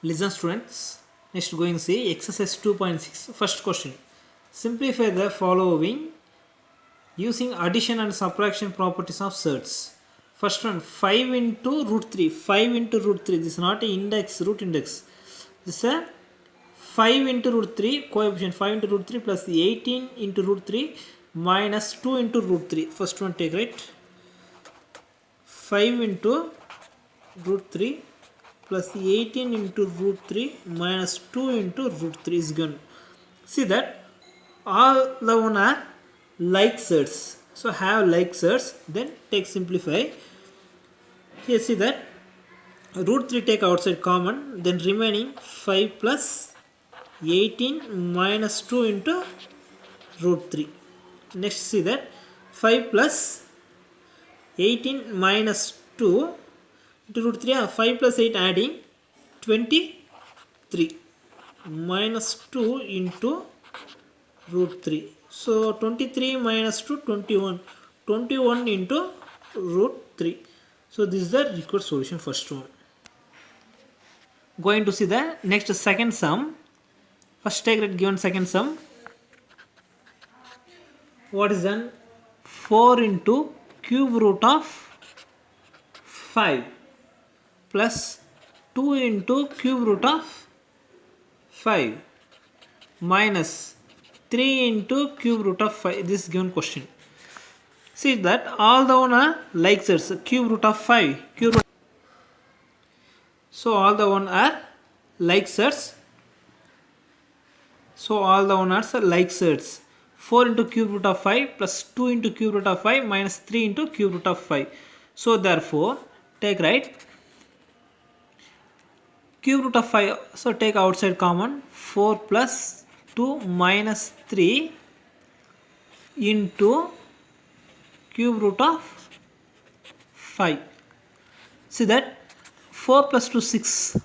Listen students, next going to see exercise 2.6. First question. Simplify the following using addition and subtraction properties of surds. First one, 5 into root 3. 5 into root 3. This is not an index, root index. This is a 5 into root 3 coefficient. 5 into root 3 plus 18 into root 3 minus 2 into root 3. First one take, right? 5 into root 3 plus 18 into root 3 minus 2 into root 3 is given. See that all the one are like surds. So have like surds, then take simplify. Here see that root 3 take outside common, then remaining 5 plus 18 minus 2 into root 3. Next see that 5 plus 18 minus 2 into root 3, 5 plus 8 adding 23 minus 2 into root 3. So 23 minus 2, 21. 21 into root 3. So this is the required solution first one. Going to see the next second sum. First take that given second sum. What is done? 4 into cube root of 5 plus 2 into cube root of 5 minus 3 into cube root of 5. This is given question. See that all the one are like surds. Cube root of 5. Cube root. So all the one are like surds. So all the one are like surds. 4 into cube root of 5 plus 2 into cube root of 5 minus 3 into cube root of 5. So therefore take right cube root of 5. So take outside common. 4 plus 2 minus 3 into cube root of 5. See that 4 plus 2 6.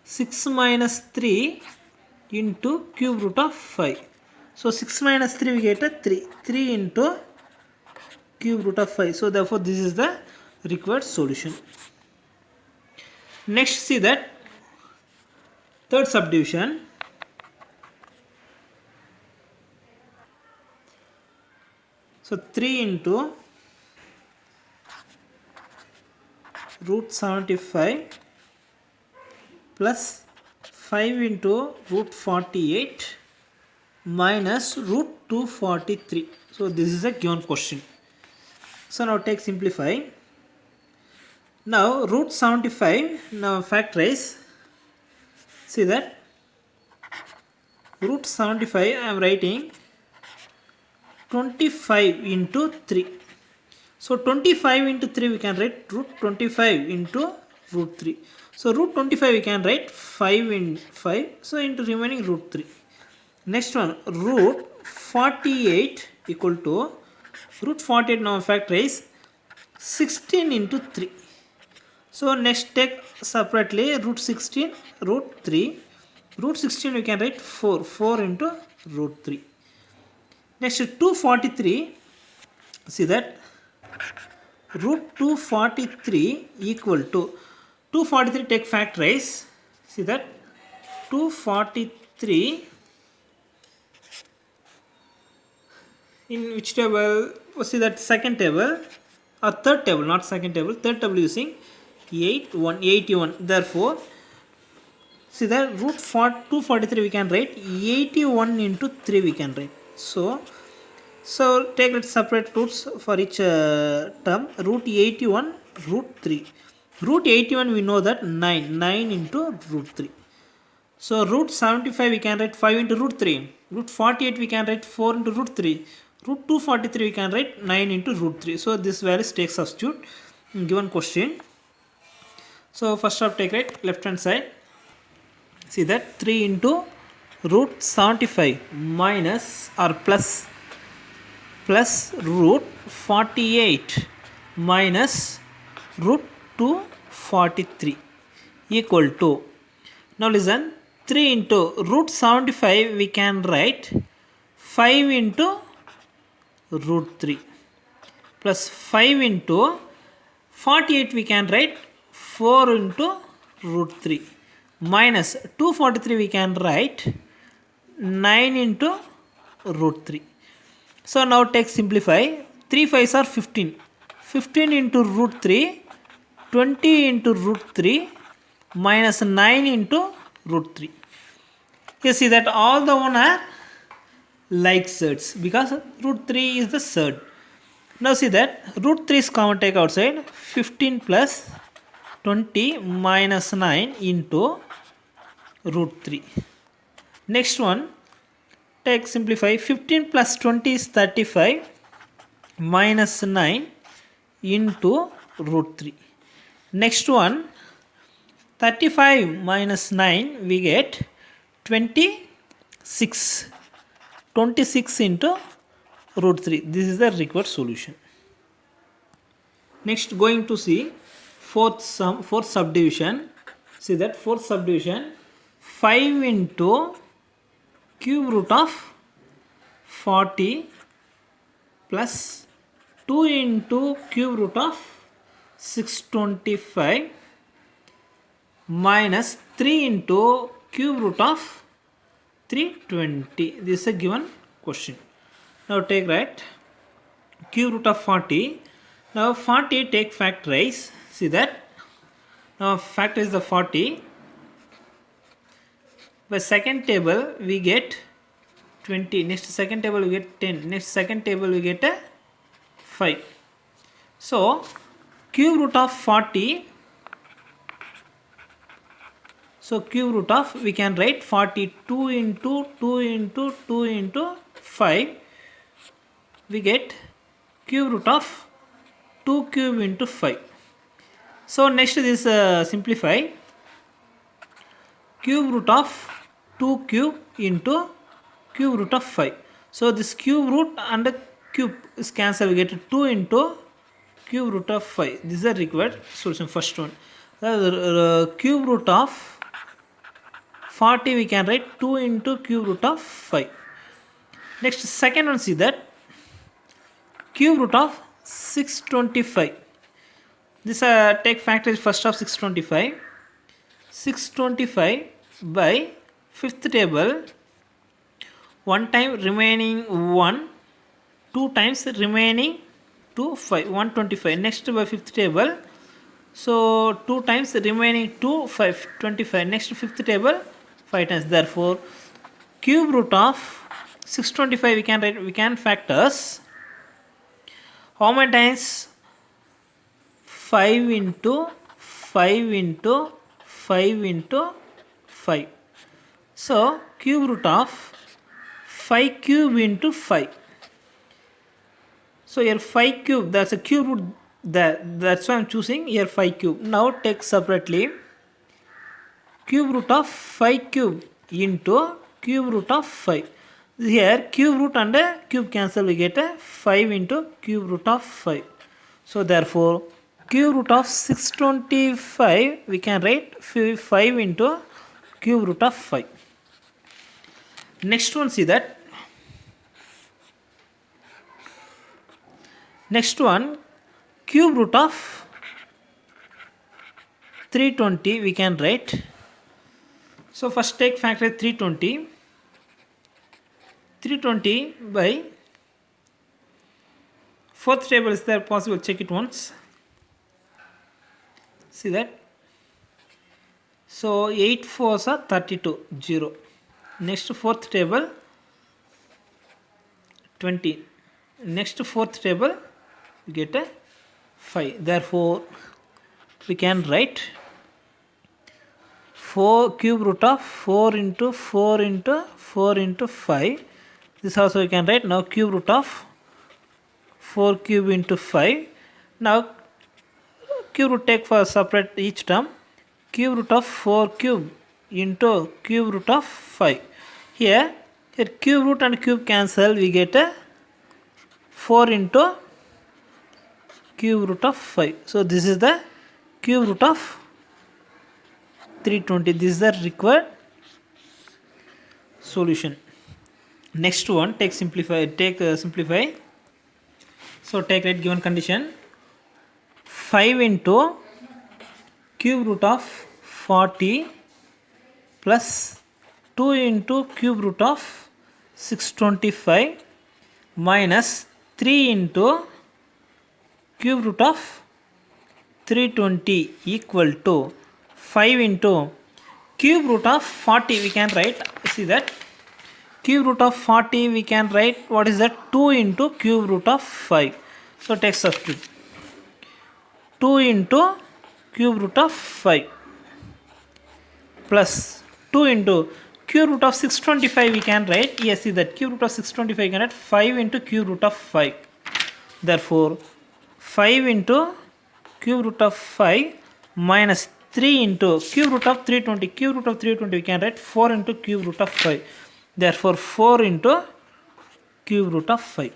6 minus 3 into cube root of 5. So 6 minus 3 we get a 3. 3 into cube root of 5. So therefore this is the required solution. Next see that third subdivision. So 3 into root 75 plus 5 into root 48 minus root 243. So this is a given question. So now take simplify. Now root 75 now factorize. See that root 75 I am writing 25 into 3. So 25 into 3 we can write root 25 into root 3. So root 25 we can write 5 in 5. So into remaining root 3. Next one root 48 equal to root 48 now factorize 16 into 3. So next take separately root 16 root 3. Root 16 we can write 4. 4 into root 3. Next 243. See that root 243 equal to 243 take factorize. See that 243 in which table? See that second table or third table, not second table, third table using 81. Therefore see that root 243 we can write 81 into 3 we can write. So take it separate roots for each term. Root 81 root 3. Root 81 we know that 9 into root 3. So root 75 we can write 5 into root 3. Root 48 we can write 4 into root 3. Root 243 we can write 9 into root 3. So this values take substitute in given question. So first off take right left hand side. See that 3 into root 75 minus or plus root 48 minus root 243 equal to, now listen, 3 into root 75 we can write 5 into root 3 plus 5 into 48 we can write 4 into root 3 minus 243 we can write 9 into root 3. So now take simplify. 3 5s are 15. 15 into root 3, 20 into root 3 minus 9 into root 3. You see that all the one are like surds because root 3 is the surd. Now see that root 3 is common, take outside. 15 plus 20 minus 9 into root 3. Next one, take simplify. 15 plus 20 is 35 minus 9 into root 3. Next one, 35 minus 9 we get 26. 26 into root 3. This is the required solution. Next, going to see fourth subdivision. See that fourth subdivision, 5 into cube root of 40 plus 2 into cube root of 625 minus 3 into cube root of 320. This is a given question. Now take right cube root of 40. Now 40 take factorize. See that. Now factorize the 40. By second table we get 20. Next second table we get 10. Next second table we get a 5. So cube root of 40. So cube root of we can write 42 into 2 into 2 into 5. We get cube root of 2 cube into 5. So next this simplify. Cube root of 2 cube into cube root of 5. So this cube root and cube is cancelled. We get 2 into cube root of 5. This is the required solution. First one. Cube root of 40 we can write 2 into cube root of 5. Next second one, see that cube root of 625. This take factorize first of 625. 625 by fifth table. One time remaining 1. 2 times remaining 2 5. 125. Next by fifth table. So 2 times remaining 2 5 25. Next fifth table 5 times. Therefore cube root of 625 we can write, we can factors. How many times? 5 into 5 into 5 into 5. So cube root of 5 cube into 5. So here 5 cube, that's a cube root there. That's why I'm choosing here 5 cube. Now take separately cube root of 5 cube into cube root of 5. Here cube root and a cube cancel, we get a 5 into cube root of 5. So therefore cube root of 625 we can write 5 into cube root of 5. Next one, see that. Next one, cube root of 320 we can write. So first take factor 320. 320 by fourth table, is there possible? Check it once. See that. So 8 4s are 32, 0. Next fourth table 20. Next fourth table we get a 5. Therefore we can write 4 cube root of 4 into 4 into 4 into 5. This also we can write. Now cube root of 4 cube into 5. Now cube root take for separate each term. Cube root of 4 cube into cube root of 5. Here cube root and cube cancel, we get a 4 into cube root of 5. So this is the cube root of 320. This is the required solution. Next one, take simplify. So take right given condition. 5 into cube root of 40 plus 2 into cube root of 625 minus 3 into cube root of 320 equal to 5 into cube root of 40. We can write, see that cube root of 40 we can write, what is that, 2 into cube root of 5. So take substitute, 2 into cube root of 5 plus 2 into cube root of 625 we can write, yes, see that cube root of 625 we can write 5 into cube root of 5. Therefore 5 into cube root of 5 minus 3 into cube root of 320. Cube root of 320 we can write 4 into cube root of 5. Therefore 4 into cube root of 5.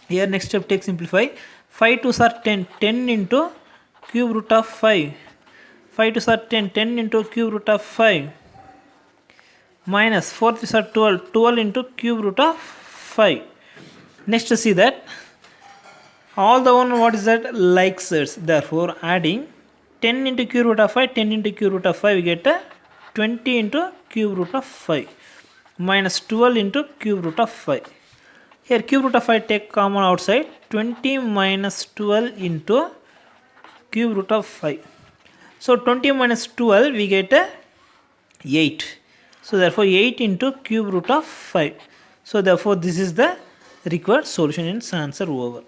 Here next step, take simplify. 5 2s are 10. 10 into cube root of 5. 5 2s are 10. 10 into cube root of 5 minus 4 3s are 12. 12 into cube root of 5. Next see that all the one, what is that, like sides. Therefore adding 10 into cube root of 5, 10 into cube root of 5 we get a 20 into cube root of 5 minus 12 into cube root of 5. Here cube root of 5 take common outside, 20 minus 12 into cube root of 5. So 20 minus 12 we get a 8. So therefore 8 into cube root of 5. So therefore this is the required solution. In answer over.